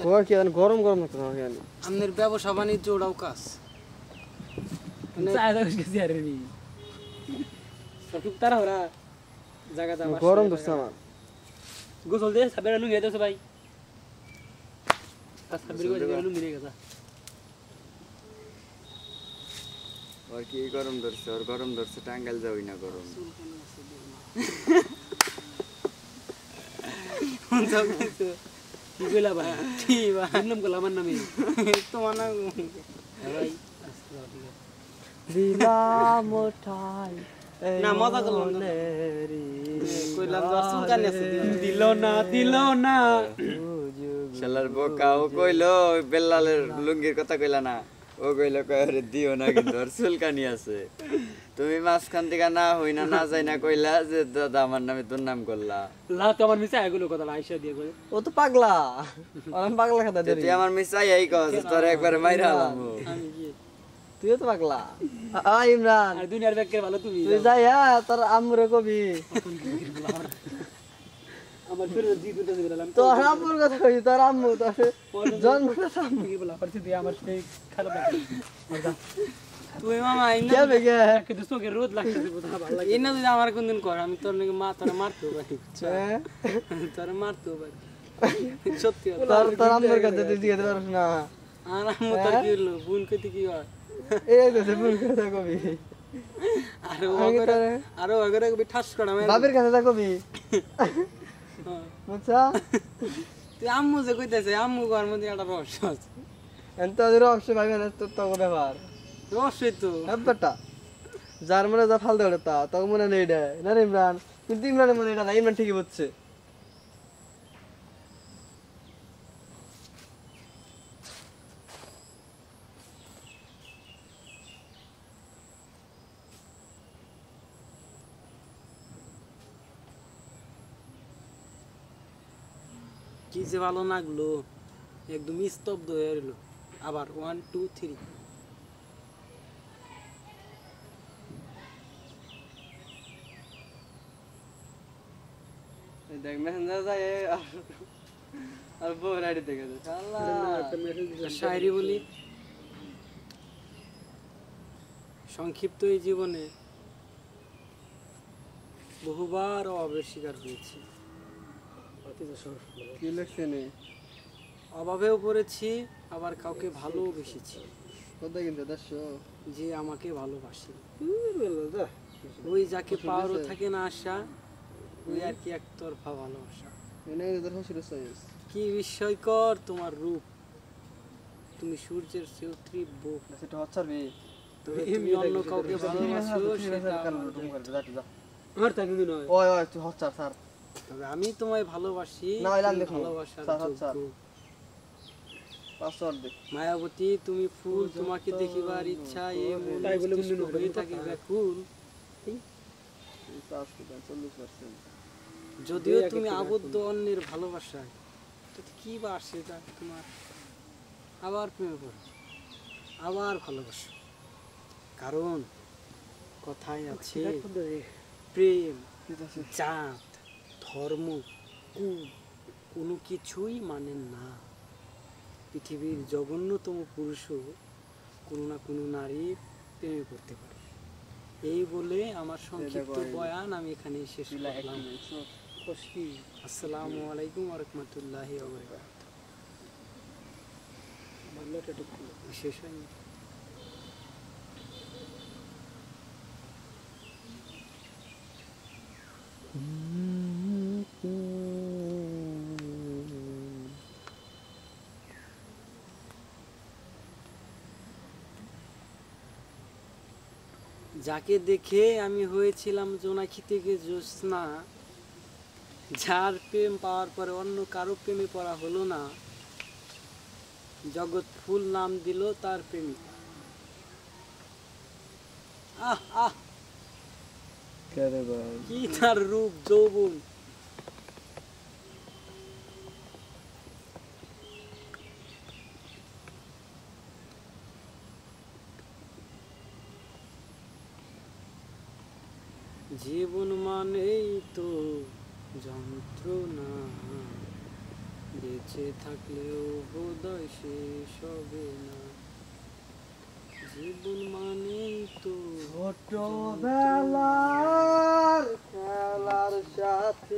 কোয়া কি গরম গরম লাগতো না জানি আমনের ব্যবসা বাণিজ্য ওরাও কাজ চায় দাও গেছি আরে নি সব তারা ওরা জায়গাটা গরম দোস্ত আমার গোসল দে সাবেরা লুঙ্গি দেছে ভাই সাবের গোসল লুঙ্গি নিয়ে গেছে और की गरम धरছে और गरम धरছে টাঙ্গাইল যাওই না গরম কি কইলা ভাই কি ভাই নাম কইলা আমার নামে তোমার না ভাই দিলাম ওঠাই না মজা করলাম না কইলাম তো চুলকানি আছে দিল না শালার বোকা ও কইলো ওই বেল্লালের লুঙ্গির কথা কইলা না ও কইলো কয়রে দিও না কিন্তু আর চুলকানি আছে তুমি মাঝখান থেকে না হই না না যাই না কইলা যে দাদা আমার নামে তোর নাম করলা লা তো আমার মিছা এগুলো কথা আইসা দিয়ে কই ও তো পাগলা আমি পাগলা কথা দেরি তুই আমার মিসাই এই কস তোর একবার মাইরা আলাম আমি কি তুইও তো পাগলা ইমরান আর দুনিয়ার ব্যাগের ভালো তুমি তুই যাই হ্যাঁ তোর আম্মুরে কবি আমার ফেরে দি দুটো দিলাম তোর আম্মুর কথা কই তোর আম্মু তোর জন্মটা কি বলা পরিস্থিতি আমার সেই খারাপ লাগে তুই মামা কে বেগে কিন্তু চোখে রোদ লাগতেছে বুঝা ভালো লাগে এনে যদি আমার কোনদিন কর আমি তোর নাকি মা তোর মারতে পারি হ্যাঁ? তোর মারতে পারি সত্যি কথা। তোর আম্মুর কথা তুই জিজ্ঞাসা পারিস না আর আম্মু তোর কি হলো বোন কইতে কি হয় এই তো সে ভুল কথা কবি আরে আমি তোরে আরো আগরে কবি ঠাস করা আমি বাবির কাছে তা কবি বুঝছা তুই আম্মু যে কইতেছে আম্মু ঘর মধ্যে একটা রহস্য আছে এত তোর অবশ্যই ভাবি না তোর তো ব্যাপার রহস্যই তো ব্যাপারটা যার মনে যা ফালতে ওটা তা তোর মনে নেই এটা না রে ইমরান কিন্তু ইমরানের মনে এটা না ইমরান ঠিকই বুঝছে কি যে ভালো লাগলো একদম স্তব্ধ হয়ে রইল আবার 1 2 3 দেখ মেসেঞ্জার যায় আর বউ রাইডি থেকে শায়রি বলি সংক্ষিপ্ত এই জীবনে বহুবার অভাবের শিকার হয়েছি কি লিখছে নি অভাবেও পড়েছি আবার কাউকে ভালোবেসেছি কত কিন্তু 100 যে আমাকে ভালোবাসে ওই যাকে পাওয়ারও থাকে না আশা ওই আর কি একতরফা ভালোবাসা এনে তোর হসির সাইজ কি বিস্ময়কর তোমার রূপ তুমি সূর্যের চেয়েও তীব্র সেটা হচ্ছার বে তবে তুমি অন্য কাউকে ভালোবাসো সেটা আমার তাই কিন্তু নয় ওই ওই তুই হচ্ছার স্যার তবে আমি তোমায় ভালোবাসি না, এলাম তুমি দেখুন। ভালোবাসার স্যার, যোগ্য। স্যার। পাসওয়ার্ড দে মায়াবতী তুমি ফুল তোমাকে দেখিবার ইচ্ছা এই মন তাই বলে মস্তিষ্ক মনে হয়ে থাকে ব্যাকুল পাস করতে 40% যদিও তুমি আবদ্ধ অন্যের ভালোবাসায় তাতে কি বা আসে তা তোমার আবার প্রেমে পড়ো আবার ভালোবাসো কারণ কথায় আছে প্রেম জাত ধর্ম কুল কোনো কিছুই মানেন না পৃথিবীর জঘন্যতম পুরুষও কোনো না কোনো নারীর প্রেমে পড়তে পারে এই বলে আমার সংক্ষিপ্ত বয়ান আমি এখানে শেষ করলাম আসসালামু আলাইকুম ওয়া রাহমাতুল্লাহি ওয়া বারাকাতুহু শেষ হয়নি যাকে দেখে আমি হয়েছিলাম জোনাকি থেকে জ্যোৎস্না যার প্রেম পাওয়ার পরে অন্য কারো প্রেমে পড়া হলো না জগৎ ফুল নাম দিল তার প্রেমিকা আহ আহ কেরে ভাই কি তার রূপ যৌবন জীবন মানেই তো যন্ত্রণা বেঁচে থাকলেও বোধহয় শেষ হবে না, জীবন মানেই তো ছোটবেলার খেলার সাথে